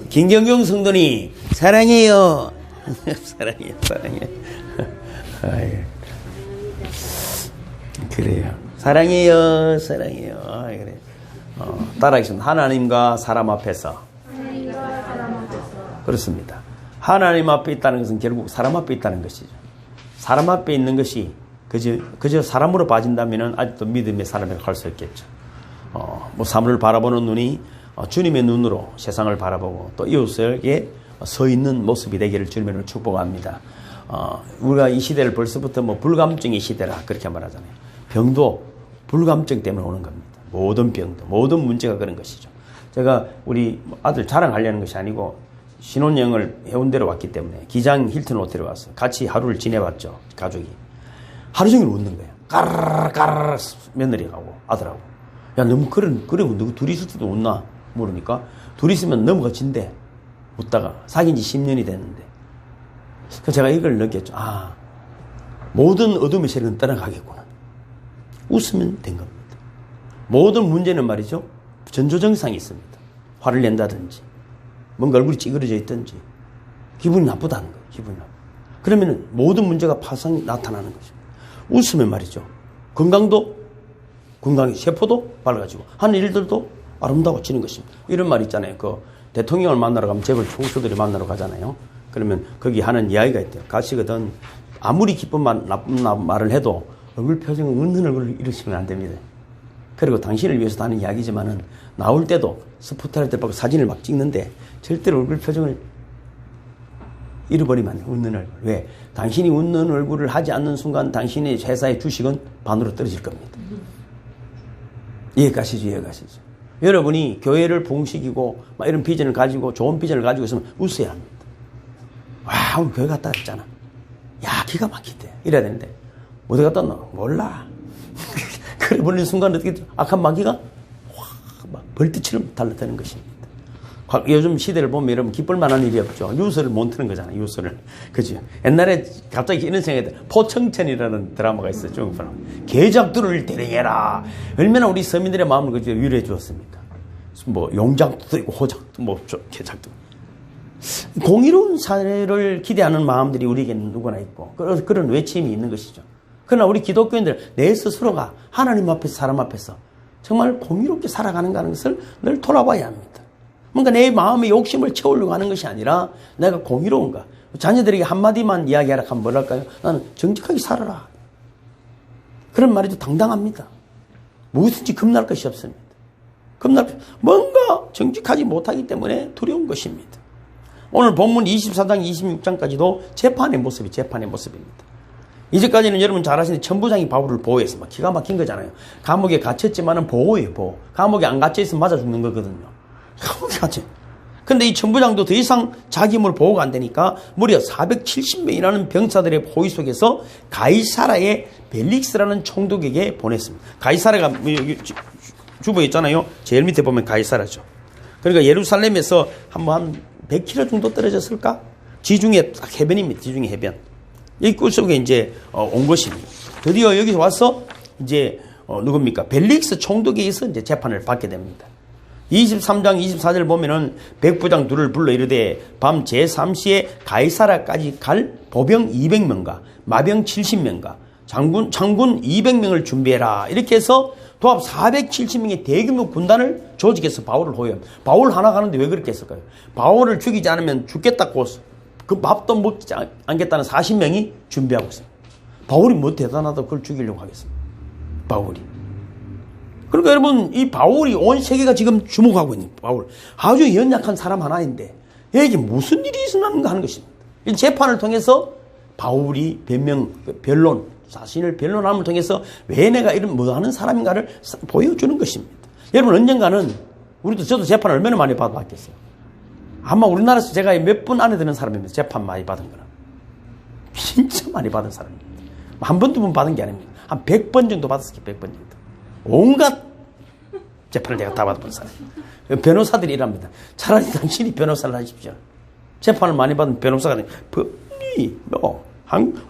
김경경 성도님 사랑해요. 사랑해요. 사랑해요. 그래요. 사랑해요. 사랑해요. 그래. 따라하겠습니다. 하나님과 사람 앞에서. 그렇습니다. 하나님 앞에 있다는 것은 결국 사람 앞에 있다는 것이죠. 사람 앞에 있는 것이 그저 사람으로 빠진다면 아직도 믿음의 사람이라고 할 수 있겠죠. 뭐 사물을 바라보는 눈이 주님의 눈으로 세상을 바라보고 또 이웃에게 서 있는 모습이 되기를 주님으로 축복합니다. 우리가 이 시대를 벌써부터 뭐 불감증의 시대라 그렇게 말하잖아요. 병도 불감증 때문에 오는 겁니다. 모든 병도, 모든 문제가 그런 것이죠. 제가 우리 아들 자랑하려는 것이 아니고 신혼여행을 해운대로 왔기 때문에 기장 힐튼 호텔에 와서 같이 하루를 지내봤죠. 가족이. 하루 종일 웃는 거예요. 까르르 며느리하고 아들하고. 야, 너무 그래 누구 둘이 있을 때도 웃나? 모르니까 둘이 있으면 넘어가 진대. 웃다가 사귄 지 10년이 됐는데. 그래서 제가 이걸 느꼈죠. 모든 어둠의 세력은 떠나가겠구나. 웃으면 된 겁니다. 모든 문제는 말이죠. 전조증상이 있습니다. 화를 낸다든지 뭔가 얼굴이 찌그러져 있든지 기분이 나쁘다는 거예요. 기분이 나쁘다. 그러면 모든 문제가 파상 나타나는 거죠. 웃으면 말이죠. 건강이 세포도 밝아지고 하는 일들도 아름다워지는 것입니다. 이런 말 있잖아요. 그 대통령을 만나러 가면 재벌 총수들이 만나러 가잖아요. 그러면 거기 하는 이야기가 있대요. 가시거든 아무리 기쁜 말, 나쁜 말을 해도 얼굴 표정은 웃는 얼굴을 잃으시면 안 됩니다. 그리고 당신을 위해서 하는 이야기지만은 나올 때도 스포트라이트 받고 사진을 막 찍는데 절대로 얼굴 표정을 잃어버리면 안 돼요. 웃는 얼굴. 왜? 당신이 웃는 얼굴을 하지 않는 순간 당신의 회사의 주식은 반으로 떨어질 겁니다. 이해가시죠? 이해가시죠? 여러분이 교회를 봉식이고 막 이런 비전을 가지고 좋은 비전을 가지고 있으면 웃어야 합니다. 와, 오늘 교회 갔다 왔잖아. 야, 기가 막히대. 이래야 되는데 어디 갔다 왔나? 몰라. 그래 버리는 순간 어떻게 악한 마귀가 확 벌떼처럼 달라드는 것입니다. 요즘 시대를 보면 여러분 기쁠 만한 일이 없죠. 유서를 못 트는 거잖아요. 유서를. 그죠? 옛날에 갑자기 이런 생각이 들어요. 포청천이라는 드라마가 있어요. 중국 드라마. 계작들을 대령해라. 얼마나 우리 서민들의 마음을 그저 위로해 주었습니까? 뭐 용작도 있고 호작도 뭐 계작도. 공의로운 사회를 기대하는 마음들이 우리에게는 누구나 있고 그런 외침이 있는 것이죠. 그러나 우리 기독교인들 내 스스로가 하나님 앞에서 사람 앞에서 정말 공의롭게 살아가는가 하는 것을 늘 돌아봐야 합니다. 뭔가 내 마음의 욕심을 채우려고 하는 것이 아니라 내가 공의로운가. 자녀들에게 한마디만 이야기하라 하면 뭐랄까요? 나는 정직하게 살아라. 그런 말에도 당당합니다. 무엇인지 겁날 것이 없습니다. 뭔가 정직하지 못하기 때문에 두려운 것입니다. 오늘 본문 24장 26장까지도 재판의 모습입니다. 이제까지는 여러분 잘 아시는 천부장이 바울을 보호해서 막 기가 막힌 거잖아요. 감옥에 갇혔지만은 보호예요, 보호. 감옥에 안 갇혀있으면 맞아 죽는 거거든요. 감옥에 갇혀. 근데 이 천부장도 더 이상 자기 힘으로 보호가 안 되니까 무려 470명이라는 병사들의 포위 속에서 가이사라의 벨릭스라는 총독에게 보냈습니다. 가이사라가 주보에 있잖아요. 제일 밑에 보면 가이사라죠. 그러니까 예루살렘에서 한 100km 정도 떨어졌을까? 지중해 딱 해변입니다. 지중해 해변. 여기 꿀 속에 이제 온 것입니다. 드디어 여기서 와서 이제 누굽니까? 벨릭스 총독에 의해서 이제 재판을 받게 됩니다. 23장 24절 보면은 백부장 둘을 불러 이르되 밤 제3시에 가이사라까지 갈 보병 200명과 마병 70명과 장군 200명을 준비해라. 이렇게 해서 도합 470명의 대규모 군단을 조직해서 바울을 호위합니다. 바울 하나 가는데 왜 그렇게 했을까요? 바울을 죽이지 않으면 죽겠다고 그 밥도 먹지 않겠다는 40명이 준비하고 있습니다. 바울이 뭐 대단하다 그걸 죽이려고 하겠습니다. 바울이. 그러니까 여러분 이 바울이 온 세계가 지금 주목하고 있는 바울. 아주 연약한 사람 하나인데 여기 무슨 일이 있었는가 하는 것입니다. 이 재판을 통해서 바울이 변론, 자신을 변론함을 통해서 왜 내가 이런 뭐 하는 사람인가를 보여주는 것입니다. 여러분 언젠가는 저도 재판을 얼마나 많이 받았겠어요. 아마 우리나라에서 제가 몇 분 안에 드는 사람입니다. 재판 많이 받은 거는. 진짜 많이 받은 사람입니다. 한 번, 두 번 받은 게 아닙니다. 한 100번 정도 받았어요. 100번 정도. 온갖 재판을 내가 다 받아본 사람. 변호사들이 이랍니다. 차라리 당신이 변호사를 하십시오. 재판을 많이 받은 변호사가 아니라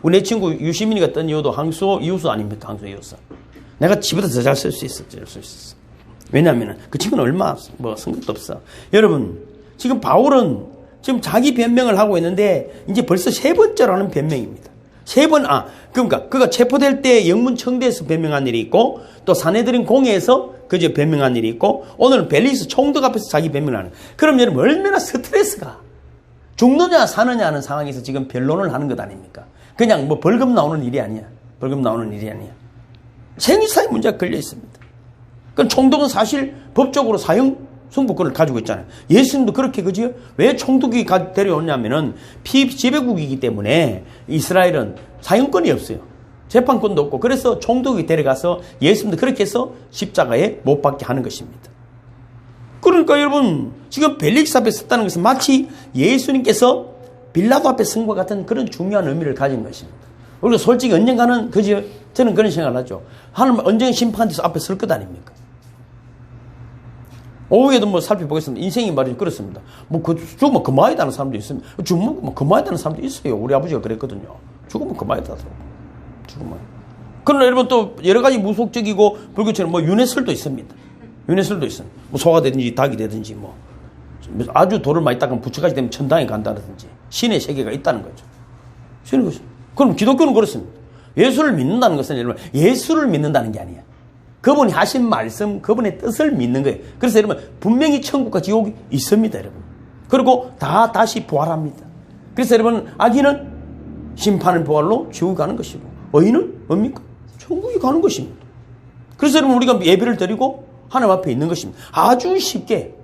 우리 내 친구 유시민이가 뜬 이유도 항소 이웃수 아닙니까? 항소 이웃수. 내가 집에다 더 잘 쓸 수 있어. 왜냐하면 그 친구는 얼마 뭐 쓴 것도 없어. 여러분 지금 바울은 지금 자기 변명을 하고 있는데 이제 벌써 세 번째라는 변명입니다. 그러니까 그가 체포될 때 영문 청대에서 변명한 일이 있고 또 사내들인 공회에서 그저 변명한 일이 있고 오늘은 벨리스 총독 앞에서 자기 변명을 하는. 그럼 여러분 얼마나 스트레스가 죽느냐 사느냐 하는 상황에서 지금 변론을 하는 것 아닙니까? 그냥 뭐 벌금 나오는 일이 아니야. 벌금 나오는 일이 아니야. 생사의 문제가 걸려 있습니다. 그럼 총독은 사실 법적으로 사형 승부권을 가지고 있잖아요. 예수님도 그렇게 그지요? 왜 총독이 데려오냐면은 피지배국이기 때문에 이스라엘은 사형권이 없어요. 재판권도 없고 그래서 총독이 데려가서 예수님도 그렇게 해서 십자가에 못 박게 하는 것입니다. 그러니까 여러분 지금 벨릭스 앞에 섰다는 것은 마치 예수님께서 빌라도 앞에 쓴 것 같은 그런 중요한 의미를 가진 것입니다. 우리가 솔직히 언젠가는 그지요? 저는 그런 생각을 하죠. 하나님 언젠가 심판대서 앞에 설 것 아닙니까? 오후에도 뭐 살펴보겠습니다. 인생이 말이죠. 그렇습니다. 죽으면 그만이다는 사람도 있습니다. 죽으면 그만이다는 사람도 있어요. 우리 아버지가 그랬거든요. 죽으면 그만이다더라고. 죽으면. 그러나 여러분 또 여러 가지 무속적이고 불교처럼 뭐 윤회설도 있습니다. 윤회설도 있습니다. 뭐 소가 되든지 닭이 되든지 뭐 아주 돌을 많이 닦으면 부처까지 되면 천당에 간다든지 신의 세계가 있다는 거죠. 신의 것이. 그럼 기독교는 그렇습니다. 예수를 믿는다는 것은 여러분 예수를 믿는다는 게 아니야. 그분이 하신 말씀, 그분의 뜻을 믿는 거예요. 그래서 여러분 분명히 천국과 지옥이 있습니다, 여러분. 그리고 다시 부활합니다. 그래서 여러분 악인은 심판의 부활로 지옥에 가는 것이고 의인은 뭡니까? 천국에 가는 것입니다. 그래서 여러분 우리가 예배를 드리고 하나님 앞에 있는 것입니다. 아주 쉽게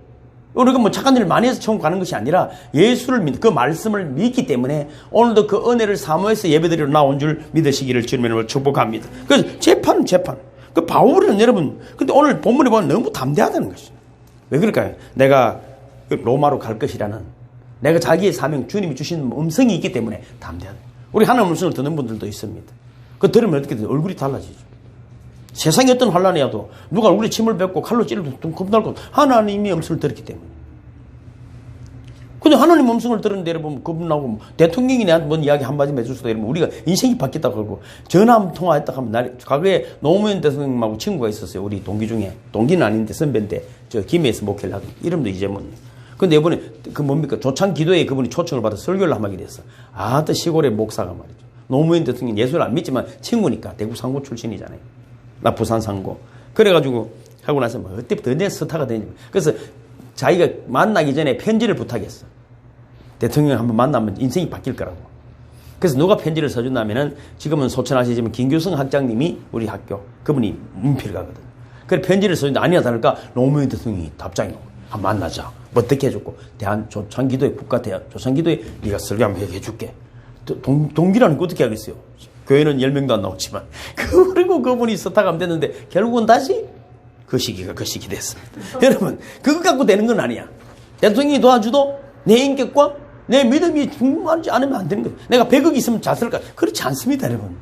우리가 뭐 착한 일을 많이 해서 천국 가는 것이 아니라 예수를 믿는 그 말씀을 믿기 때문에 오늘도 그 은혜를 사모해서 예배드리러 나온 줄 믿으시기를 주님으로 축복합니다. 그래서 재판은 재판. 그 바울은 여러분, 근데 오늘 본문에 보면 너무 담대하다는 것이죠. 왜 그럴까요? 내가 로마로 갈 것이라는, 내가 자기의 사명, 주님이 주신 음성이 있기 때문에 담대하다. 우리 하나님 음성을 듣는 분들도 있습니다. 그 들으면 어떻게 돼요? 얼굴이 달라지죠. 세상에 어떤 환란이 와도 누가 얼굴에 침을 뱉고 칼로 찌르도 겁날 것 하나님의 음성을 들었기 때문에. 근데 하나님 음성을 들었는데 여러분 겁나고 대통령이 내한테 뭔 이야기 한마디 해줄 수도 여러분 우리가 인생이 바뀌었다고 그러고 전화 한번 통화했다 하면 과거에 노무현 대통령하고 친구가 있었어요. 우리 동기 중에. 동기는 아닌데 선배인데 저 김해에서 목회를 하고 이름도 이재문. 근데 이번에 그 뭡니까 조창 기도에 그분이 초청을 받아 설교를 한마디 했어. 또 시골의 목사가 말이죠. 노무현 대통령 예수를 안 믿지만 친구니까 대구 상고 출신이잖아요. 나 부산 상고. 그래가지고 하고 나서 뭐 그때부터 내 스타가 되니. 그래서 자기가 만나기 전에 편지를 부탁했어. 대통령 한번 만나면 인생이 바뀔 거라고. 그래서 누가 편지를 써준다면은 지금은 소천하시지만 김규성 학장님이 우리 학교 그분이 문필 가거든. 그래 편지를 써준다 아니야 다를까 노무현 대통령이 답장이 오고 한번 만나자. 뭐 어떻게 해줬고 대한 조창기도회 국가대학 조창기도회 네가 설교 한번 해줄게. 동기라는 거 어떻게 하겠어요? 교회는 10명도 안 나오지만 그리고 그분이 스타가 됐는데 결국은 다시 그 시기 됐습니다. 여러분 그것 갖고 되는 건 아니야. 대통령이 도와주도 내 인격과 내 믿음이 충만하지 않으면 안 되는 거예요. 내가 100억 있으면 잘 쓸까? 그렇지 않습니다, 여러분.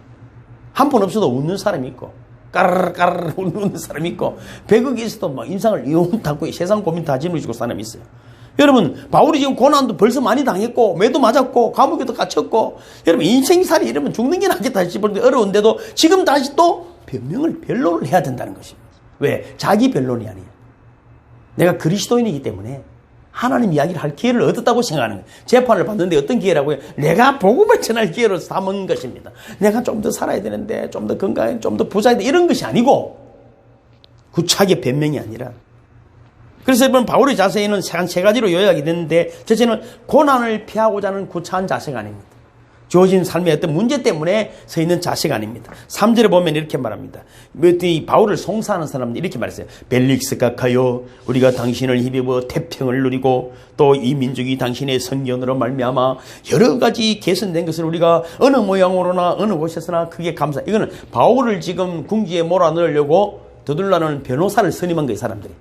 한 번 없어도 웃는 사람이 있고, 까르르 웃는 사람이 있고, 100억이 있어도 막 인상을 이혼하고 세상 고민 다 짊어지고 사람이 있어요. 여러분, 바울이 지금 고난도 벌써 많이 당했고, 매도 맞았고, 감옥에도 갇혔고, 여러분, 인생살이 이러면 죽는 게 낫겠다 싶은데 어려운데도 지금 다시 또 변론을 해야 된다는 것입니다. 왜? 자기 변론이 아니에요. 내가 그리스도인이기 때문에 하나님 이야기를 할 기회를 얻었다고 생각하는 거예요. 재판을 받는데 어떤 기회라고요? 내가 복음을 전할 기회로 삼은 것입니다. 내가 좀 더 살아야 되는데, 좀 더 건강해, 좀 더 부자야 돼. 이런 것이 아니고, 구차하게 변명이 아니라. 그래서 여러분, 바울의 자세는 한 세 가지로 요약이 됐는데, 첫째는 고난을 피하고자 하는 구차한 자세가 아닙니다. 주어진 삶의 어떤 문제 때문에 서 있는 자세가 아닙니다. 3절에 보면 이렇게 말합니다. 이 바울을 송사하는 사람은 이렇게 말했어요. 벨릭스 각하여 우리가 당신을 힘입어 태평을 누리고 또 이 민족이 당신의 선견으로 말미암아 여러 가지 개선된 것을 우리가 어느 모양으로나 어느 곳에서나 크게 감사. 이거는 바울을 지금 궁지에 몰아넣으려고 더둘라는 변호사를 선임한 거예요, 사람들이.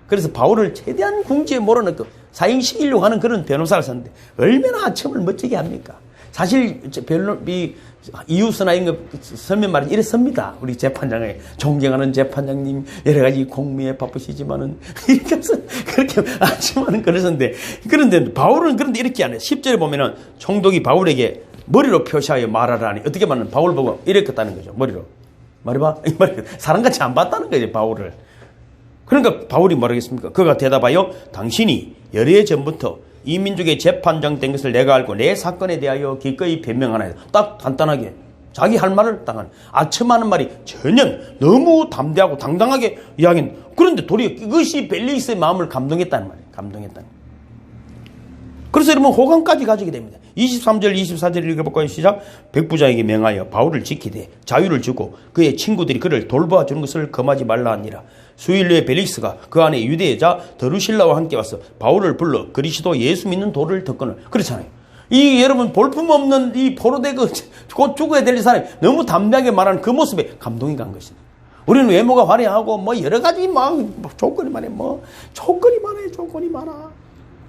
그래서 바울을 최대한 궁지에 몰아넣고 사형시키려고 하는 그런 변호사를 썼는데 얼마나 첨을 멋지게 합니까? 사실 이웃이나 이런 거 설명 말은 이랬습니다. 우리 재판장에 존경하는 재판장님 여러 가지 공무에 바쁘시지만은 이렇게 해서 그렇게 하지만은 그러셨는데 그런데 바울은 그런데 이렇게 안 해요. 10절에 보면은 총독이 바울에게 머리로 표시하여 말하라니 어떻게 말하면 바울 보고 이랬겠다는 거죠. 머리로 말해봐. 사람같이 안 봤다는 거죠. 바울을. 그러니까 바울이 뭐라겠습니까? 그가 대답하여 당신이 여러 해 전부터 이 민족의 재판장 된 것을 내가 알고 내 사건에 대하여 기꺼이 변명하나이다. 딱 간단하게 자기 할 말을 딱 하는, 아첨하는 말이 전혀 너무 담대하고 당당하게 이야기는. 그런데 도리어 그것이 벨릭스의 마음을 감동했다는 말이에요. 감동했다는. 그래서 여러분 호감까지 가지게 됩니다. 23절 24절 읽어볼까요? 시작. 백부장에게 명하여 바울을 지키되 자유를 주고 그의 친구들이 그를 돌봐주는 것을 금하지 말라 하니라. 수일 후에 벨릭스가 그 안에 유대자 드루실라와 함께 와서 바울을 불러 그리스도 예수 믿는 도를 듣거늘. 그렇잖아요. 이 여러분 볼품없는 이 포로되 곧 죽어야 될 사람이 너무 담대하게 말하는 그 모습에 감동이 간 것입니다. 우리는 외모가 화려하고 뭐 여러 가지 막 조건이 많아, 조건이 많아.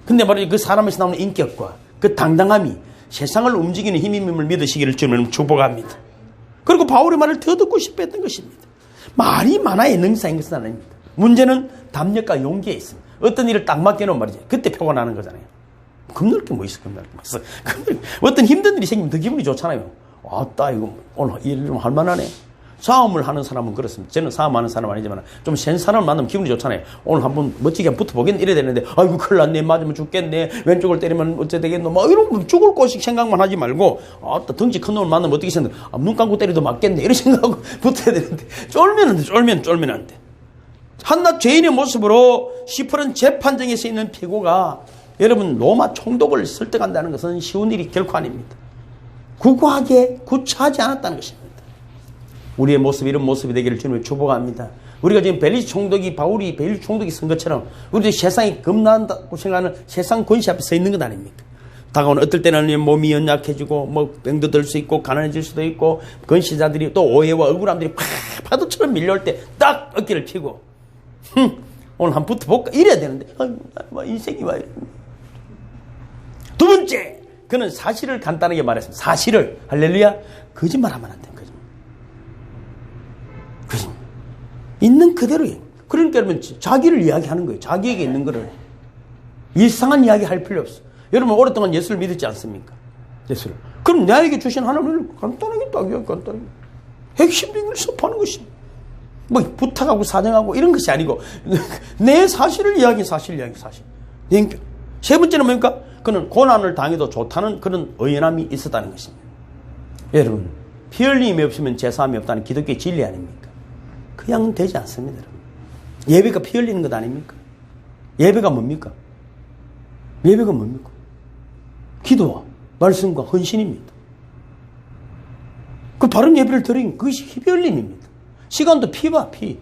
근데 말이죠, 그 사람에서 나오는 인격과 그 당당함이 세상을 움직이는 힘임을 믿으시기를 주님 축복합니다. 그리고 바울의 말을 더 듣고 싶어 했던 것입니다. 말이 많아야 능사인 것은 아닙니다. 문제는 담력과 용기에 있습니다. 어떤 일을 딱 맡겨놓은 말이죠. 그때 표가 나는 거잖아요. 겁날 게 뭐 있어, 겁날 게. 어떤 힘든 일이 생기면 더 기분이 좋잖아요. 아따, 이거 오늘 일 좀 할만하네. 싸움을 하는 사람은 그렇습니다. 저는 싸움하는 사람 아니지만 좀 센 사람을 만나면 기분이 좋잖아요. 오늘 한번 멋지게 한번 붙어보겠네 이래야 되는데, 아이고 큰일 났네, 맞으면 죽겠네, 왼쪽을 때리면 어째 되겠노, 막 이런 죽을 것씩 생각만 하지 말고, 아따 덩치 큰 놈을 만나면 어떻게 생각해, 눈 감고 때려도 맞겠네 이런 생각하고 붙어야 되는데, 쫄면 안 돼. 한낱 죄인의 모습으로 시퍼런 재판정에 서 있는 피고가 여러분 로마 총독을 설득한다는 것은 쉬운 일이 결코 아닙니다. 구구하게 구차하지 않았다는 것입니다. 우리의 모습, 이런 모습이 되기를 주님을 축복합니다. 우리가 지금 벨릭스 총독이, 바울이 벨릭스 총독이 쓴 것처럼 우리도 세상이 겁난다고 생각하는 세상 권세 앞에 서 있는 것 아닙니까? 다가오는 어떨 때는 몸이 연약해지고 뭐 병도 들 수 있고 가난해질 수도 있고, 권세자들이 또 오해와 억울함들이 파도처럼 밀려올 때 딱 어깨를 펴고 오늘 한번 붙어볼까 이래야 되는데, 인생이 와 이래. 두 번째, 그는 사실을 간단하게 말했습니다. 사실을, 할렐루야, 거짓말하면 안 돼요. 거짓말. 있는 그대로예요. 그러니까 여러분 자기를 이야기하는 거예요. 자기에게 있는 거를. 이상한 이야기 할 필요 없어. 여러분 오랫동안 예수를 믿었지 않습니까? 예수를. 그럼 나에게 주신 하나님을 간단하게 딱 이야기, 간단하게. 핵심적인 걸 접하는 것입니다. 뭐 부탁하고 사정하고 이런 것이 아니고 내 사실을 이야기. 세 번째는 뭡니까? 그는 고난을 당해도 좋다는 그런 의연함이 있었다는 것입니다. 여러분, 피 흘림이 없으면 제사함이 없다는 기독교의 진리 아닙니까? 그냥 되지 않습니다. 여러분. 예배가 피 흘리는 것 아닙니까? 예배가 뭡니까? 기도와 말씀과 헌신입니다. 그 바른 예배를 드리는 그것이 피 흘림입니다. 시간도 피봐, 피.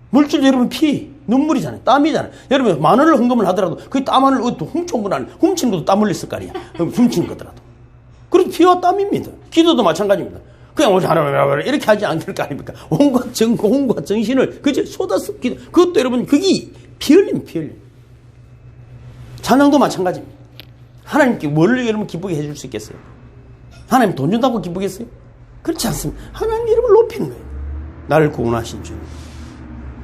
물질 여러분 피, 눈물이잖아요. 땀이잖아요. 여러분 만 원을 헌금을 하더라도 그 땀 안을 훔쳐온 건 아니에요. 훔치는 것도 땀 흘렸을 거 아니야. 훔치는 거더라도. 그리고 피와 땀입니다. 기도도 마찬가지입니다. 그냥 이렇게 하지 않을 거 아닙니까? 온갖 정신을 그저 쏟아서 기도. 그것도 여러분 그게 피 흘림. 찬양도 마찬가지입니다. 하나님께 뭘 여러분 기쁘게 해줄 수 있겠어요? 하나님 돈 준다고 기쁘겠어요? 그렇지 않습니다. 하나님 이름을 높이는 거예요. 나를 구원하신 주님,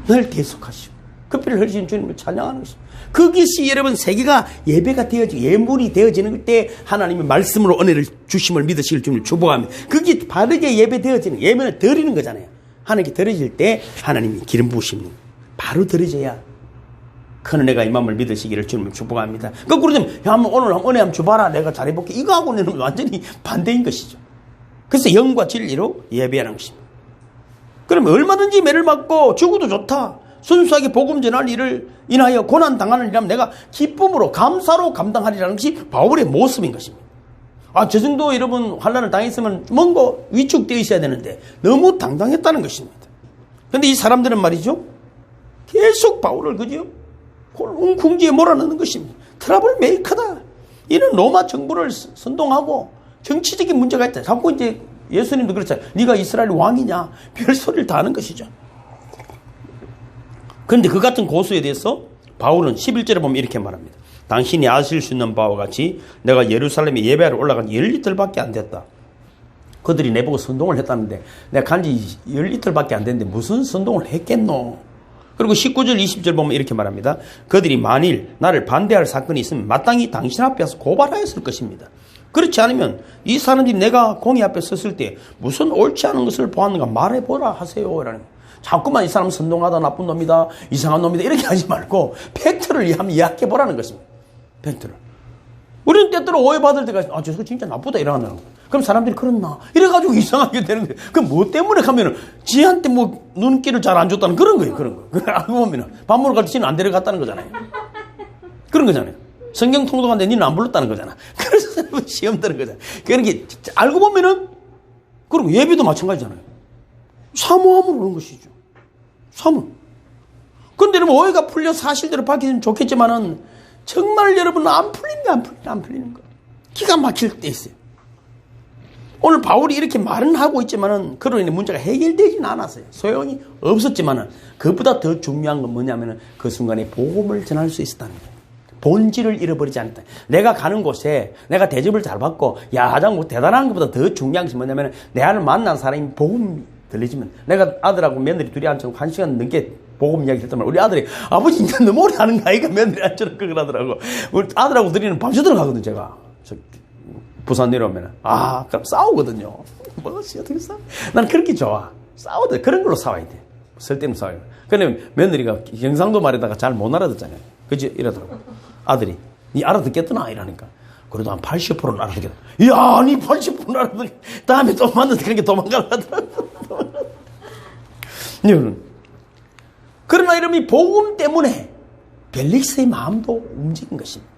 늘 계속하시고 그 피를 흘리신 주님을 찬양하는 것입니다. 그것이 여러분 세계가 예배가 되어지고 예물이 되어지는 때 하나님의 말씀으로 은혜를 주심을 믿으실 주님을 축복합니다. 그게 바르게 예배되어지는, 예배를 드리는 거잖아요. 하나님께 드려질 때 하나님이 기름 부으시는 바로 드려져야 큰 은혜가 임함을 믿으시기를 주님을 축복합니다. 거꾸로 되면 오늘 은혜 한번 줘봐라, 내가 잘해볼게, 이거하고는 완전히 반대인 것이죠. 그래서 영과 진리로 예배하는 것입니다. 그러면 얼마든지 매를 맞고 죽어도 좋다, 순수하게 복음 전할 일을 인하여 고난 당하는 일이라면 내가 기쁨으로 감사로 감당하리라는 것이 바울의 모습인 것입니다. 저 정도 여러분 환난을 당했으면 뭔가 위축되어 있어야 되는데 너무 당당했다는 것입니다. 그런데 이 사람들은 말이죠, 계속 바울을 그죠 웅쿵지에 몰아넣는 것입니다. 트러블 메이커다. 이는 로마 정부를 선동하고 정치적인 문제가 있다. 자꾸 이제 예수님도 그렇잖아요. 네가 이스라엘 왕이냐, 별소리를 다 하는 것이죠. 그런데 그 같은 고수에 대해서 바울은 11절에 보면 이렇게 말합니다. 당신이 아실 수 있는 바와 같이 내가 예루살렘에 예배하러 올라간 10리터밖에 안 됐다. 그들이 내보고 선동을 했다는데 내가 간지 10리터밖에 안 됐는데 무슨 선동을 했겠노. 그리고 19절 20절 보면 이렇게 말합니다. 그들이 만일 나를 반대할 사건이 있으면 마땅히 당신 앞에 와서 고발하였을 것입니다. 그렇지 않으면 이 사람들이 내가 공의 앞에 섰을 때 무슨 옳지 않은 것을 보았는가 말해보라 하세요. 자꾸만 이 사람 선동하다 나쁜 놈이다, 이상한 놈이다 이렇게 하지 말고 팩트를 한번 이야기해 보라는 것입니다. 팩트를. 우리는 때때로 오해받을 때가 아, 저거 진짜 나쁘다 이러는 거예요. 그럼 사람들이 그렇나? 이래가지고 이상하게 되는 거예요. 그 뭐 때문에 가면은 지한테 뭐 눈길을 잘 안 줬다는 그런 거예요. 그런 거. 그걸 알고 보면은 밥 먹으러 갈 때 지는 안 데려갔다는 거잖아요. 그런 거잖아요. 성경 통독하는데 니는 안 불렀다는 거잖아. 그래서 시험 드는 거잖아. 그런 게 알고 보면은 그리고 예비도 마찬가지잖아요. 사모함으로 오는 것이죠. 사모. 근데 여러분 오해가 풀려 사실대로 밝혀지면 좋겠지만은 정말 여러분 안 풀리는 거. 기가 막힐 때 있어요. 오늘 바울이 이렇게 말은 하고 있지만은 그로 인해 문제가 해결되지는 않았어요. 소용이 없었지만은 그보다 더 중요한 건 뭐냐면은 그 순간에 복음을 전할 수 있었다는 거예요. 본질을 잃어버리지 않았다. 내가 가는 곳에 내가 대접을 잘 받고 야 가장 뭐 대단한 것보다 더 중요한 것이 뭐냐면은 내 안을 만난 사람이 복음 들리지만 내가 아들하고 며느리 둘이 앉혀놓고 1시간 넘게 복음 이야기 했단 말이야. 우리 아들이 아버지 이제 너무 오래 하는 거 아이가 며느리 앉혀놓고 그러더라고. 우리 아들하고 둘이는 밤새도록 하거든 제가. 부산 내려오면 아 그럼 싸우거든요. 뭐지 어떻게 싸워? 난 그렇게 좋아. 싸우든 그런 걸로 싸워야 돼. 쓸데없는 싸워요. 그런데 며느리가 경상도 말에다가 잘 못 알아듣잖아요. 그치? 이러더라고. 아들이 니 알아듣겠더나 이러니까 그래도 한 80%는 알아듣겠다. 이야 니 80%는 알아듣겠다. 다음에 또 만나서 그렇게 도망가려더라고. 그러나 이름이 복음 때문에 벨릭스의 마음도 움직인 것입니다.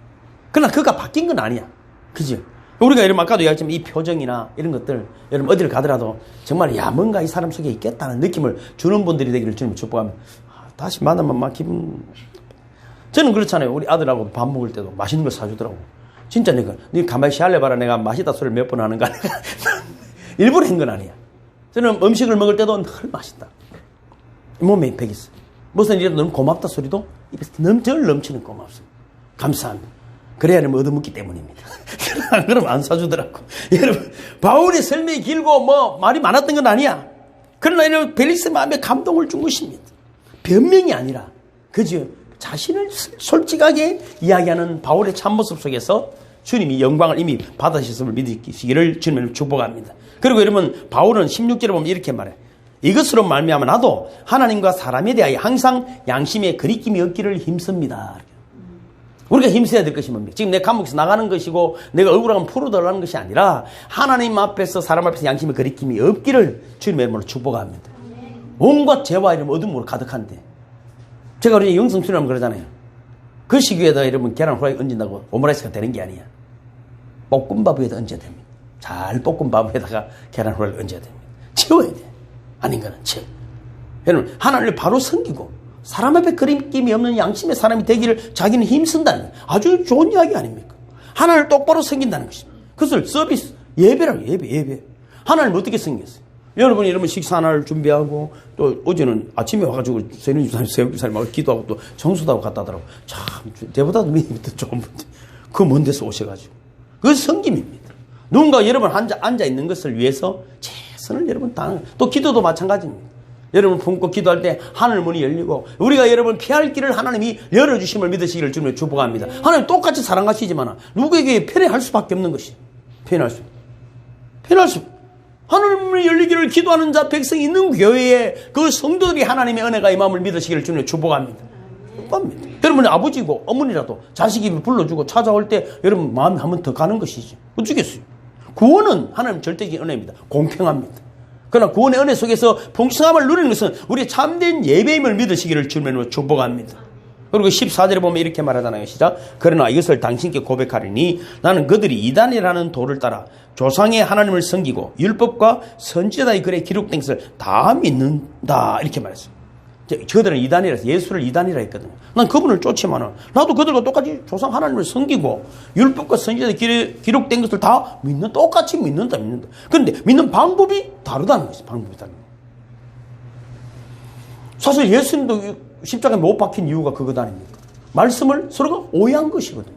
그러나 그가 바뀐 건 아니야. 그죠? 우리가 여러분 아까도 이야기했지만 이 표정이나 이런 것들 여러분 어디를 가더라도 정말 야 뭔가 이 사람 속에 있겠다는 느낌을 주는 분들이 되기를 주님 축복합니다. 다시 만나면 막 기분 저는 그렇잖아요. 우리 아들하고 밥 먹을 때도 맛있는 걸 사주더라고. 진짜 내가 니 가만히 시할래봐라 내가 맛있다 소리를 몇 번 하는 거 아니야. 일부러 한 건 아니야. 저는 음식을 먹을 때도 늘 맛있다. 몸에 임팩 있어. 무슨 일이라도 너무 고맙다 소리도 입에서 넘치는 고맙습니다. 감사합니다. 그래야 좀 얻어먹기 때문입니다. 그럼 안 사주더라고. 여러분, 바울의 설명이 길고 뭐 말이 많았던 건 아니야. 그러나 이런 벨릭스 마음에 감동을 준 것입니다. 변명이 아니라, 그죠? 자신을 솔직하게 이야기하는 바울의 참모습 속에서 주님이 영광을 이미 받으셨음을 믿으시기를 주님을 축복합니다. 그리고 여러분, 바울은 16절에 보면 이렇게 말해. 이것으로 말미암아 나도 하나님과 사람에 대하여 항상 양심에 거리낌이 없기를 힘씁니다. 우리가 힘써야 될 것이 뭡니까? 지금 내 감옥에서 나가는 것이고 내가 억울하면 풀어달라는 것이 아니라 하나님 앞에서 사람 앞에서 양심에 거리낌이 없기를 주님의 이름으로 축복합니다. 온갖 죄와 이름 어둠으로 가득한데 제가 우리 영성수련하면 그러잖아요. 그 시기에다 여러분 계란 후라이 얹는다고 오므라이스가 되는 게 아니야. 볶음밥 위에다 얹어야 됩니다. 잘 볶음밥 위에다가 계란 후라이를 얹어야 됩니다. 치워야 돼. 아닌 거는 치워. 여러분 하나님을 바로 섬기고 사람 앞에 거리낌이 없는 양심의 사람이 되기를 자기는 힘쓴다는 아주 좋은 이야기 아닙니까? 하나님을 똑바로 섬긴다는 것입니다. 그것을 서비스, 예배라고 예배. 하나님을 어떻게 섬겼어요? 여러분이 이러면 식사 하나를 준비하고 또 어제는 아침에 와가지고 새우기사님하고 기도하고 또 청소도 하고 갔다 하더라고. 참, 저보다도 더 좋은 분들. 그 먼 데서 오셔가지고. 그것이 섬김입니다. 누군가 여러분 앉아있는 것을 위해서 최선을 여러분 다하는 또 기도도 마찬가지입니다. 여러분 품고 기도할 때 하늘 문이 열리고 우리가 여러분 피할 길을 하나님이 열어주심을 믿으시기를 주님을 축복합니다. 하나님 똑같이 사랑하시지만 누구에게 편애할 수밖에 없는 것이 편애할 수 하늘 문이 열리기를 기도하는 자 백성이 있는 교회에 그 성도들이 하나님의 은혜가 임함을 믿으시기를 주님을 축복합니다. 축복합니다. 여러분의 아버지고 어머니라도 자식이 불러주고 찾아올 때 여러분 마음이 한 번 더 가는 것이지 어쩌겠어요. 구원은 하나님 절대적인 은혜입니다. 공평합니다. 그러나 구원의 은혜 속에서 풍성함을 누리는 것은 우리의 참된 예배임을 믿으시기를 주님으로 축복합니다. 그리고 14절에 보면 이렇게 말하잖아요. 시작. 그러나 이것을 당신께 고백하리니 나는 그들이 이단이라는 도를 따라 조상의 하나님을 섬기고 율법과 선지자의 글에 기록된 것을 다 믿는다. 이렇게 말했어요. 저들은 이단이라서 예수를 이단이라 했거든요. 난 그분을 쫓지만은 나도 그들과 똑같이 조상 하나님을 섬기고 율법과 선지자의 길에 기록된 것을 다 똑같이 믿는다. 그런데 믿는 방법이 다르다는 거죠. 방법이 다른 거예요. 사실 예수님도 십자가에 못 박힌 이유가 그것 아닙니까? 말씀을 서로가 오해한 것이거든요.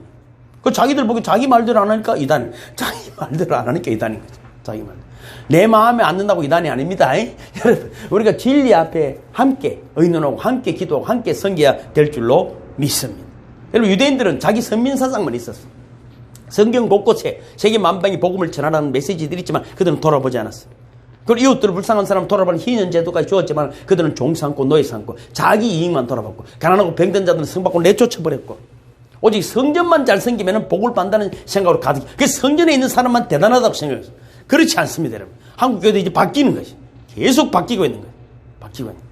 그 자기들 보기 자기 말대로 안 하니까 이단, 자기 말대로 안 하니까 이단인 거죠. 자기 말. 내 마음에 안 든다고 이단이 아닙니다. 여러분, 우리가 진리 앞에 함께 의논하고 함께 기도하고 함께 섬겨야 될 줄로 믿습니다. 여러분, 유대인들은 자기 선민사상만 있었어요. 성경 곳곳에 세계 만방이 복음을 전하라는 메시지들이 있지만 그들은 돌아보지 않았어요. 그리고 이웃들을 불쌍한 사람 돌아보는 희년 제도까지 주었지만 그들은 종 삼고 노예 삼고 자기 이익만 돌아봤고 가난하고 병든 자들은 성받고 내쫓아버렸고 오직 성전만 잘 섬기면 복을 받는다는 생각으로 가득. 그 성전에 있는 사람만 대단하다고 생각했어요. 그렇지 않습니다, 여러분. 한국 교회도 이제 바뀌는 것이. 계속 바뀌고 있는 거예요. 바뀌고 있는 거예요.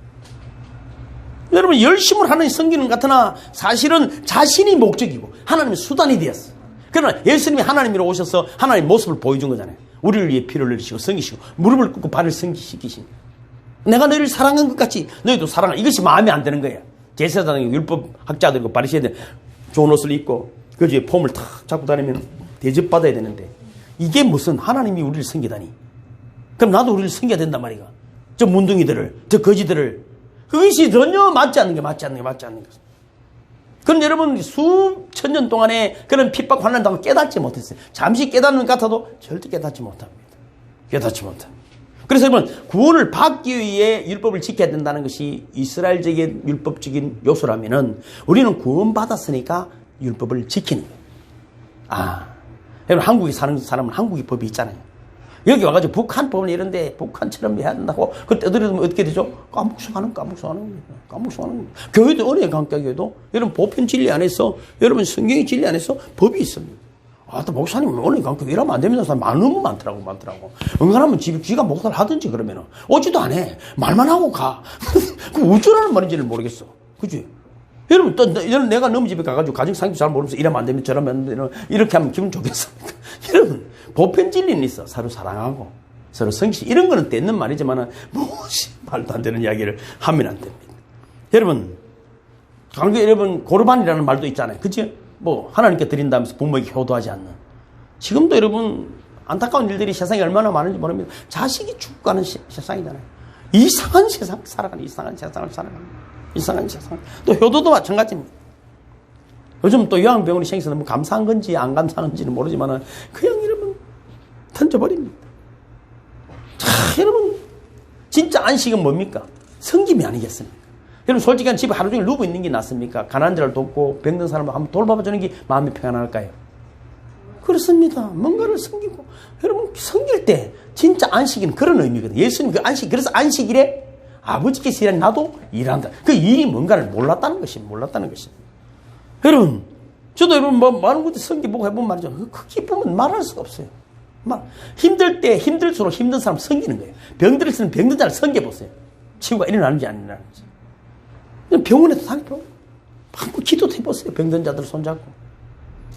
여러분, 열심을 하나님 섬기는 것 같으나 사실은 자신이 목적이고 하나님의 수단이 되었어요. 그러나 예수님이 하나님으로 오셔서 하나님의 모습을 보여준 거잖아요. 우리를 위해 피를 흘리시고 섬기시고 무릎을 꿇고 발을 섬기시키신. 내가 너희를 사랑한 것 같이 너희도 사랑하. 이것이 마음에 안 드는 거예요. 제사장이 율법학자들이고 바리새인들 좋은 옷을 입고 그 뒤에 폼을 탁 잡고 다니면 대접받아야 되는데 이게 무슨 하나님이 우리를 섬기다니. 그럼 나도 우리를 섬겨야 된단 말이야. 저 문둥이들을, 저 거지들을. 그것이 전혀 맞지 않는 게 맞지 않는 게 맞지 않는 것. 그럼 여러분 수천 년 동안에 그런 핍박 환난 당을 깨닫지 못했어요. 잠시 깨닫는 것 같아도 절대 깨닫지 못합니다. 깨닫지 못합니다. 그래서 여러분 구원을 받기 위해 율법을 지켜야 된다는 것이 이스라엘적인 율법적인 요소라면은 우리는 구원받았으니까 율법을 지키는 거예요. 여러분 한국에 사는 사람은 한국의 법이 있잖아요. 여기 와가지고 북한 법을 이런데 북한처럼 해야 된다고 그 떠들이면 어떻게 되죠? 까묵성하는 거예요. 교회도 은혜의 강가교회도 여러분 보편 진리 안에서 여러분 성경의 진리 안에서 법이 있습니다. 또 목사님은 은혜의 강가교회 이러면 안 됩니다. 많으면 많더라고. 응가하면 지가 목사를 하든지 그러면은 오지도 안 해. 말만 하고 가. 그 어쩌라는 말인지를 모르겠어. 그치? 여러분, 내가 너무 집에 가가지고 가정상식 잘 모르면서 이러면 안 되면 저러면 안 되면 이렇게 하면 기분 좋겠습니까? 여러분, 보편 진리는 있어. 서로 사랑하고, 서로 성실. 이런 거는 떼는 말이지만, 말도 안 되는 이야기를 하면 안 됩니다. 여러분, 여러분, 고르반이라는 말도 있잖아요. 그치? 하나님께 드린다면서 부모에게 효도하지 않는. 지금도 여러분, 안타까운 일들이 세상에 얼마나 많은지 모릅니다. 자식이 죽어가는 세상이잖아요. 이상한 세상 살아가는, 이상한 세상을 살아가는. 이상한 세상. 또 효도도 마찬가지입니다. 요즘 또 요양병원이 생겨서 너무 감사한 건지 안 감사한 건지는 모르지만 그냥 여러분 던져버립니다. 여러분 진짜 안식은 뭡니까? 성김이 아니겠습니까? 여러분 솔직히 집에 하루 종일 누워 있는 게 낫습니까? 가난한 자를 돕고 병든 사람을 한번 돌봐주는 게 마음이 평안할까요? 그렇습니다. 뭔가를 섬기고 여러분 섬길 때 진짜 안식은 그런 의미거든요. 예수님 그 안식, 그래서 안식일에 아버지께서 일하니 나도 일한다. 그 일이 뭔가를 몰랐다는 것입니다. 여러분, 저도 여러분 많은 분들이 성기 보고 해본 말이죠. 그 기쁨은 말할 수가 없어요. 힘들 때 힘들수록 힘든 사람 섬기는 거예요. 병들을 쓰는 병든 자를 섬겨보세요. 치유가 일어나는지 안 일어나는지. 병원에서 살펴보고 한번 기도도 해보세요. 병든 자들 손잡고.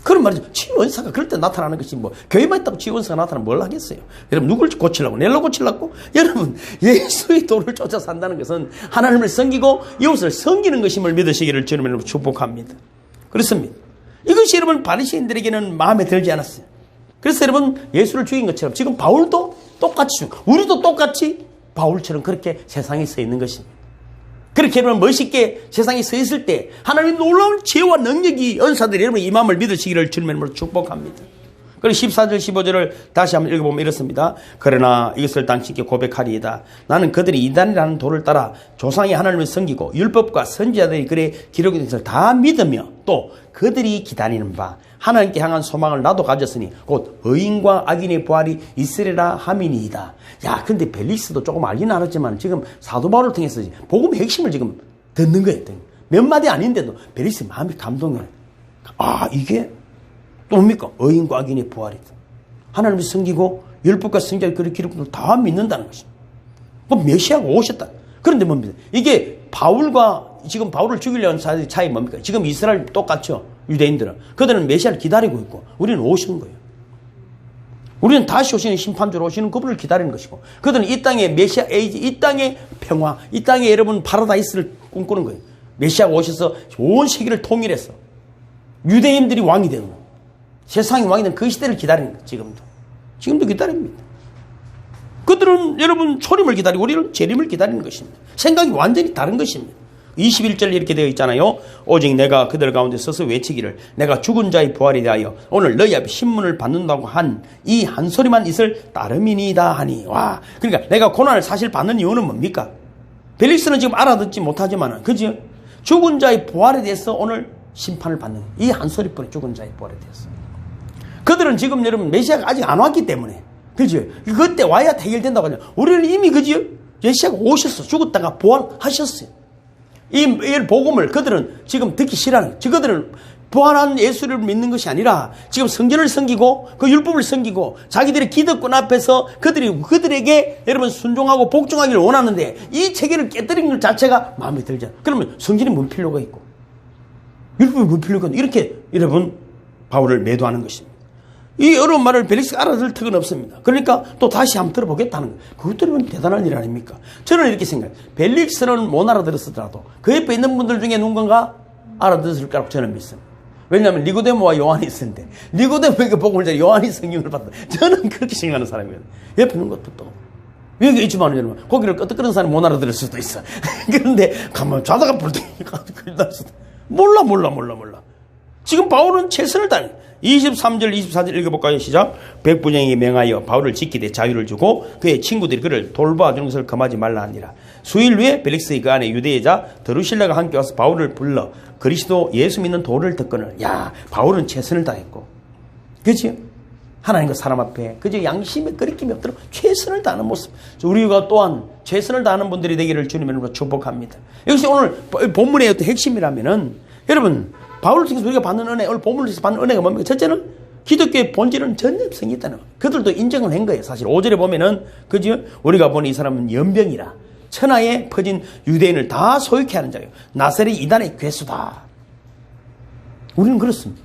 그런 말이죠. 치유 은사가 그럴 때 나타나는 것이 교회만 있다고 치유 은사가 나타나면 뭘 하겠어요? 여러분 누굴 고치려고? 내로 고치려고? 여러분 예수의 도를 쫓아 산다는 것은 하나님을 섬기고 이웃을 섬기는 것임을 믿으시기를 주님으로 축복합니다. 그렇습니다. 이것이 여러분 바리새인들에게는 마음에 들지 않았어요. 그래서 여러분 예수를 죽인 것처럼 지금 바울도 똑같이 우리도 똑같이 바울처럼 그렇게 세상에 서 있는 것입니다. 그렇게 여러분 멋있게 세상에 서 있을 때 하나님 놀라운 지혜와 능력이 은사들이 여러분 이 마음을 믿으시기를 주님으로 축복합니다. 그리고 14절 15절을 다시 한번 읽어보면 이렇습니다. 그러나 이것을 당신께 고백하리이다. 나는 그들이 이단이라는 도를 따라 조상이 하나님을 섬기고 율법과 선지자들이 그래 기록된 것을 다 믿으며 또 그들이 기다리는 바 하나님께 향한 소망을 나도 가졌으니 곧 의인과 악인의 부활이 있으리라 함이니이다. 야, 근데 벨릭스도 조금 알긴 알았지만 지금 사도 바울을 통해서 복음의 핵심을 지금 듣는 거예요. 몇 마디 아닌데도 벨릭스 마음이 감동해요. 이게 또 뭡니까? 의인과 악인의 부활이다. 하나님을 섬기고 율법과 선지자의 그 기록을 다 믿는다는 것입니다. 그럼 메시아가 오셨다. 그런데 뭡니까? 이게 바울과 지금 바울을 죽이려는 차이 뭡니까? 지금 이스라엘 똑같죠. 유대인들은. 그들은 메시아를 기다리고 있고 우리는 오시는 거예요. 우리는 다시 오시는 심판주로 오시는 그분을 기다리는 것이고 그들은 이 땅의 메시아 에이지, 이 땅의 평화, 이 땅의 여러분 파라다이스를 꿈꾸는 거예요. 메시아가 오셔서 온 세계를 통일해서 유대인들이 왕이 되는 거예요. 세상이 왕이 되는 그 시대를 기다리는 거예요. 지금도 기다립니다. 그들은 여러분 초림을 기다리고 우리는 재림을 기다리는 것입니다. 생각이 완전히 다른 것입니다. 21절 이렇게 되어 있잖아요. 오직 내가 그들 가운데 서서 외치기를 내가 죽은 자의 부활에 대하여 오늘 너희 앞에 신문을 받는다고 한 이 한 소리만 있을 따름이니이다 하니. 와, 그러니까 내가 고난을 사실 받는 이유는 뭡니까? 벨릭스는 지금 알아듣지 못하지만 그죠? 죽은 자의 부활에 대해서 오늘 심판을 받는 이 한 소리뿐에 죽은 자의 부활에 대해서. 그들은 지금 여러분 메시아가 아직 안 왔기 때문에 그죠? 그때 와야 해결된다고 하냐. 우리는 이미 그죠? 메시아가 오셨어. 죽었다가 부활하셨어요. 이 복음을 그들은 지금 듣기 싫어하는, 그들은 부활한 예수를 믿는 것이 아니라 지금 성전을 섬기고 그 율법을 섬기고 자기들의 기득권 앞에서 그들에게 여러분 순종하고 복종하기를 원하는데 이 체계를 깨뜨린 것 자체가 마음에 들잖아요. 그러면 성전이 뭔 필요가 있고 율법이 뭔 필요가 있고 이렇게 여러분 바울을 매도하는 것입니다. 이 어려운 말을 벨릭스가 알아들 턱은 없습니다. 그러니까 또 다시 한번 들어보겠다는 거예요. 그것 들으면 대단한 일 아닙니까? 저는 이렇게 생각해요. 벨릭스는 못 알아들었더라도 그 옆에 있는 분들 중에 누군가 알아들었을 거라고 저는 믿습니다. 왜냐하면 니고데모와 요한이 있었는데 니고데모에게 복음을 전해 요한이 성경을 봤다. 저는 그렇게 생각하는 사람이거든요. 옆에 있는 것도 또 여기 있지만 여러분 고기를 끄덕거리는 사람이 못 알아들을 수도 있어. 그런데 가만 자다가 불더니까 몰라. 지금 바울은 최선을 다해 23절 24절 읽어볼까요? 시작. 백부장에게 명하여 바울을 지키되 자유를 주고 그의 친구들이 그를 돌봐주는 것을 금하지 말라 하니라. 수일 후에 벨릭스의 그 안에 유대여자 드루실라가 함께 와서 바울을 불러 그리스도 예수 믿는 도를 듣거늘. 야, 바울은 최선을 다했고, 그렇죠? 하나님과 사람 앞에 그저 양심에 거리낌이 없도록 최선을 다하는 모습. 우리가 또한 최선을 다하는 분들이 되기를 주님으로 축복합니다. 여기서 오늘 본문의 어떤 핵심이라면은 여러분 바울을 통해서 우리가 받는 은혜, 오늘 본문을 통해서 받는 은혜가 뭡니까? 첫째는 기독교의 본질은 전염성이 있다는 거예요. 그들도 인정을 한 거예요. 사실 5절에 보면은 그죠? 우리가 보는 이 사람은 연병이라 천하에 퍼진 유대인을 다 소유케 하는 자예요. 나사렛 이단의 괴수다. 우리는 그렇습니다.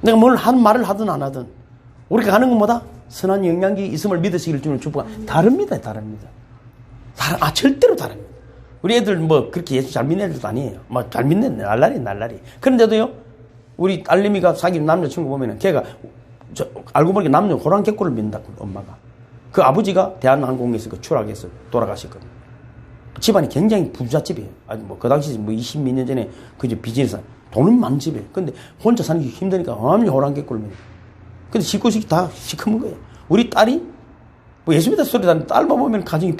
내가 뭘 한 말을 하든 안 하든 우리가 하는 것보다 선한 영향력이 있음을 믿으시기를 주는 축복은 다릅니다. 절대로 다릅니다. 우리 애들 뭐 그렇게 예수 잘 믿는 애들도 아니에요. 뭐 잘 믿는 날라리. 그런데도요, 우리 딸내미가 사귀는 남자친구 보면은 걔가 알고 보니까 남녀 호랑 개코를 믿는다고 엄마가. 그 아버지가 대한항공에서 그 추락해서 돌아가셨거든요. 집안이 굉장히 부잣집이에요. 아니 뭐 그 당시 뭐 20몇 년 전에 그 비즈니스 돈은 많은 집이에요. 근데 혼자 사는 게 힘드니까 어마어마한 호랑 개코를 믿어요. 근데 식구식이 다 시커먼 거예요. 우리 딸이 뭐 예수 믿다 소리 나는 딸만 보면 가정이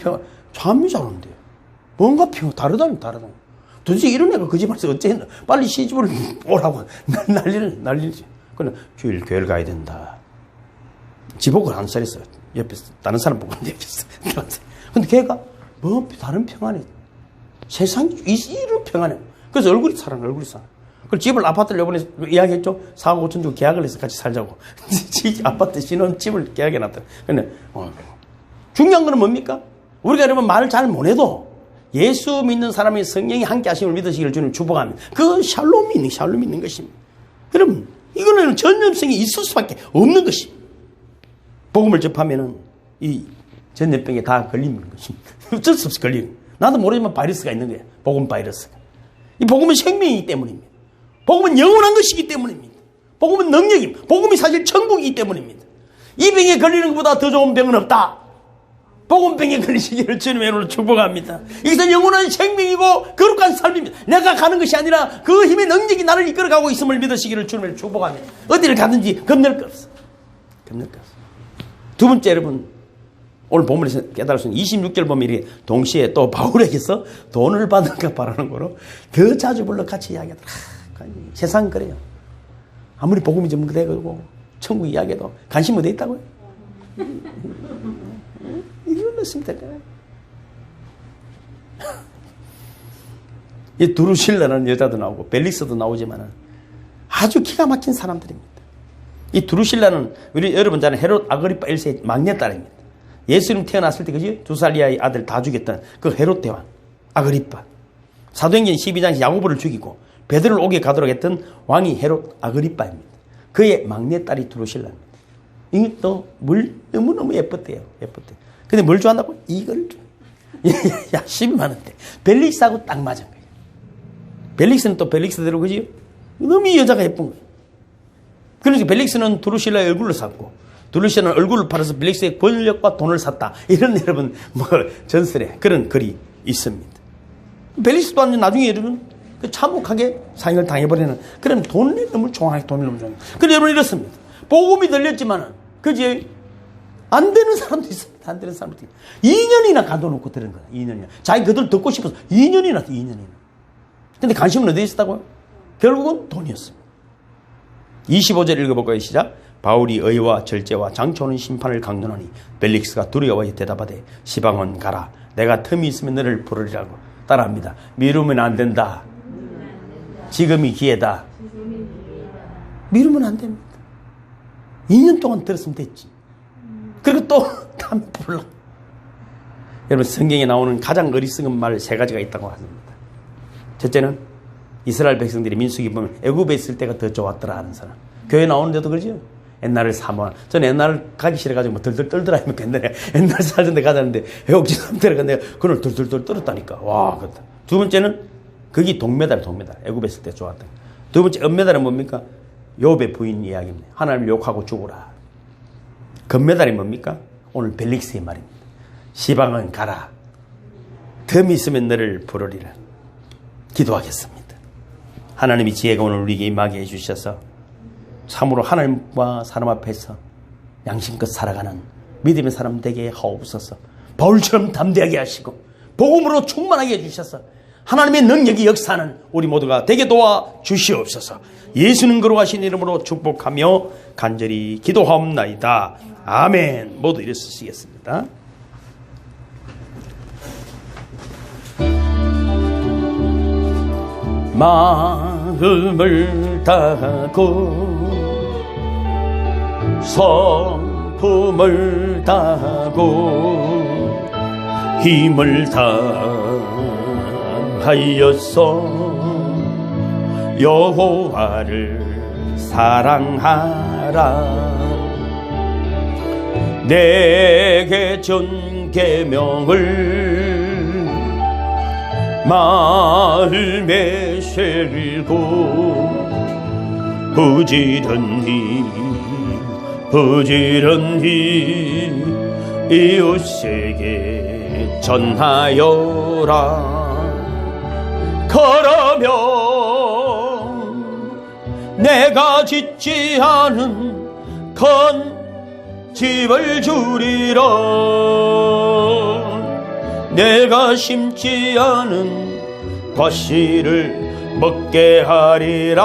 참이 잘 온대요. 뭔가 다르다. 도대체 이런 애가 그 집안에서 어째 빨리 시집을 오라고 난리지. 그냥 교회를 가야 된다. 지복을 한 살했어요. 옆에서 다른 사람 보고 얘기했어. 근데 걔가 뭐 다른 평안해. 세상이 이런 평안해. 그래서 얼굴이 살아. 그리고 집을 아파트를 이번에 이야기했죠. 4억 5천 주고 계약을 해서 같이 살자고. 아파트 신혼집을 계약해놨더라. 근데 중요한 거는 뭡니까? 우리가 여러분 말을 잘 못해도 예수 믿는 사람의 성령이 함께 하심을 믿으시기를 주님 축복합니다. 그 샬롬이 있는 것입니다. 여러분 이거는 전염성이 있을 수밖에 없는 것입니다. 복음을 접하면은 이 전염병에 다 걸리는 것입니다. 어쩔 수 없이 걸리는. 나도 모르지만 바이러스가 있는 거예요. 복음 바이러스가. 이 복음은 생명이기 때문입니다. 복음은 영원한 것이기 때문입니다. 복음은 능력입니다. 복음이 사실 천국이기 때문입니다. 이 병에 걸리는 것보다 더 좋은 병은 없다. 복음병에 걸리시기를 주님의 이름으로 축복합니다. 이것은 영원한 생명이고 거룩한 삶입니다. 내가 가는 것이 아니라 그 힘의 능력이 나를 이끌어가고 있음을 믿으시기를 주님의 축복합니다. 어디를 가든지 겁낼 것 없어. 두 번째 여러분, 오늘 본문에서 깨달을 수 있는 26절 보면 이렇게 동시에 또 바울에게서 돈을 받을까 바라는 거로 더 자주 불러 같이 이야기하더라. 세상 그래요. 아무리 복음이 전문되고 천국 이야기해도 관심 어디 있다고요? 이건 넣습니다. 이 두루실라라는 여자도 나오고 벨릭스도 나오지만 아주 기가 막힌 사람들입니다. 이 두루실라는 우리 여러분 잘 아는 헤롯 아그리파 1세의 막내딸입니다. 예수님 태어났을 때 그지? 2살 이하의 아들 다 죽였던 그 헤롯 대왕 아그리파. 사도행전 12장에서 야고보를 죽이고 베드로를 오게 가도록 했던 왕이 헤롯 아그리파입니다. 그의 막내딸이 두루실라입니다. 이게 또 너무너무 예뻤대요. 근데 뭘 좋아한다고? 이걸 야 12만 원대. 벨릭스하고 딱 맞은 거예요. 벨릭스는 또 벨릭스대로 그지? 너무 이 여자가 예쁜 거예요. 그러니까 벨릭스는 두루실라의 얼굴을 샀고 두루실라는 얼굴을 팔아서 벨릭스의 권력과 돈을 샀다. 이런 여러분 뭐 전설에 그런 글이 있습니다. 벨릭스 또한 나중에 여러분 참혹하게 사형을 당해버리는 그런 돈을 너무 좋아해요. 그런데 여러분 이렇습니다. 복음이 들렸지만은 그지? 안 되는 사람도 있습니다. 안 되는 사람도 있습니다. 2년이나 가둬놓고 들은 거야. 2년이나. 자기 그들 듣고 싶어서 2년이나. 근데 관심은 어디에 있었다고요? 결국은 돈이었습니다. 25절 읽어볼까요? 시작. 바울이 의와 절제와 장초는 심판을 강론하니 벨릭스가 두려워하여 대답하되 시방은 가라. 내가 틈이 있으면 너를 부르리라고. 따라합니다. 미루면 안 된다. 지금이 기회다. 미루면 안 됩니다. 2년 동안 들었으면 됐지. 그리고 또 다음에 불러. 여러분, 성경에 나오는 가장 어리석은 말 3가지가 있다고 합니다. 첫째는 이스라엘 백성들이 민수기 보면 애굽에 있을 때가 더 좋았더라 하는 사람. 교회 나오는데도 그러죠. 옛날을 사모한. 저는 옛날 가기 싫어가지고 뭐 들들 떨더라 하면 옛날에 옛날 살던 데 가자는데 애국지 상태를 내가 그걸 들들들 떨었다니까. 와, 그렇다. 두 번째는 거기 동메달. 애굽에 있을 때 좋았다. 두 번째 은메달은 뭡니까? 욥의 부인 이야기입니다. 하나님을 욕하고 죽으라. 금메달이 뭡니까? 오늘 벨릭스의 말입니다. 시방은 가라. 틈이 있으면 너를 부르리라. 기도하겠습니다. 하나님이 지혜가 오늘 우리에게 임하게 해주셔서 참으로 하나님과 사람 앞에서 양심껏 살아가는 믿음의 사람 되게 하옵소서. 바울처럼 담대하게 하시고 복음으로 충만하게 해주셔서 하나님의 능력이 역사하는 우리 모두가 되게 도와주시옵소서. 예수는 거룩하신 이름으로 축복하며 간절히 기도하옵나이다. 아멘. 모두 일어서시겠습니다. 마음을 다하고 성품을 다하고 힘을 다하여서 여호와를 사랑하라. 내게 준 계명을 마음에 새기고 부지런히 이웃에게 전하여라. 그러면 내가 짓지 않은 큰 집을 주리라. 내가 심지 않은 과실을 먹게 하리라.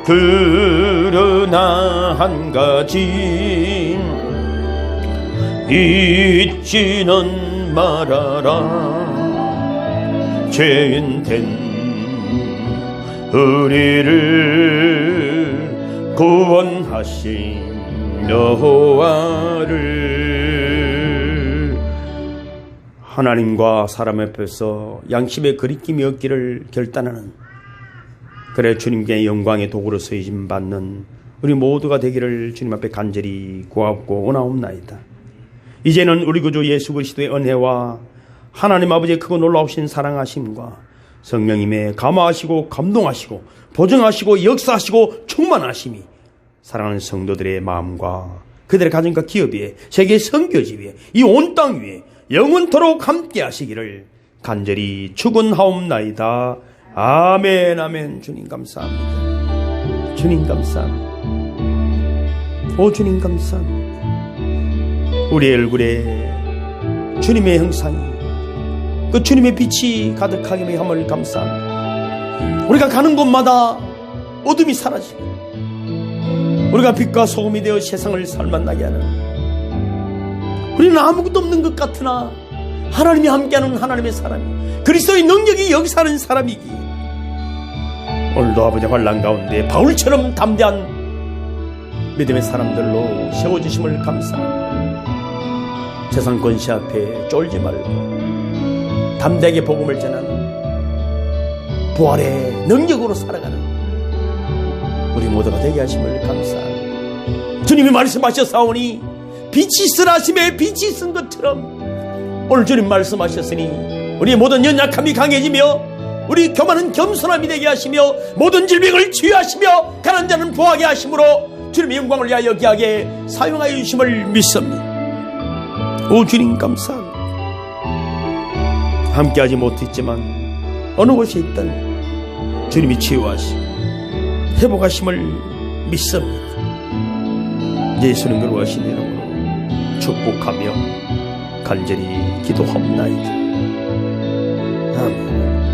그러나 한 가지 잊지는 말아라. 죄인 된 우리를 구원하신 여호와를. 하나님과 사람 앞에서 양심의 거리낌이 없기를 결단하는, 그래 주님께 영광의 도구로 쓰임 받는 우리 모두가 되기를 주님 앞에 간절히 구하고 원하옵나이다. 이제는 우리 구주 예수 그리스도의 은혜와 하나님 아버지의 크고 놀라우신 사랑하심과 성령님의 감화하시고 감동하시고 보증하시고 역사하시고 충만하심이 사랑하는 성도들의 마음과 그들의 가정과 기업 위에, 세계 선교지 위에, 이 온 땅 위에 영원토록 함께 하시기를 간절히 축원하옵나이다. 아멘, 아멘. 주님 감사합니다. 주님 감사합니다. 오 주님 감사합니다. 우리 얼굴에 주님의 형상이, 그 주님의 빛이 가득하게 함을 감사합니다. 우리가 가는 곳마다 어둠이 사라지고 우리가 빛과 소금이 되어 세상을 살맛나게 하는, 우리는 아무것도 없는 것 같으나 하나님이 함께하는 하나님의 사람이, 그리스도의 능력이 역사하는 사람이기에 오늘도 아버지 환난 가운데 바울처럼 담대한 믿음의 사람들로 세워주심을 감사합니다. 세상 권세 앞에 쫄지 말고 담대하게 복음을 전하는, 부활의 능력으로 살아가는 우리 모두가 되게 하심을 감사합니다. 주님이 말씀하셨사오니 빛이 있으라 하심에 빛이 있은 것처럼 오늘 주님 말씀하셨으니 우리의 모든 연약함이 강해지며 우리 교만은 겸손함이 되게 하시며 모든 질병을 치유하시며 가난한 자는 부하게 하심으로 주님의 영광을 위하여 귀하게 사용하여 주심을 믿습니다. 오 주님 감사합니다. 함께하지 못했지만 어느 곳에 있든 주님이 치유하시고 회복하심을 믿습니다. 예수는 거룩하신 이름으로 축복하며 간절히 기도합나이다. 아멘.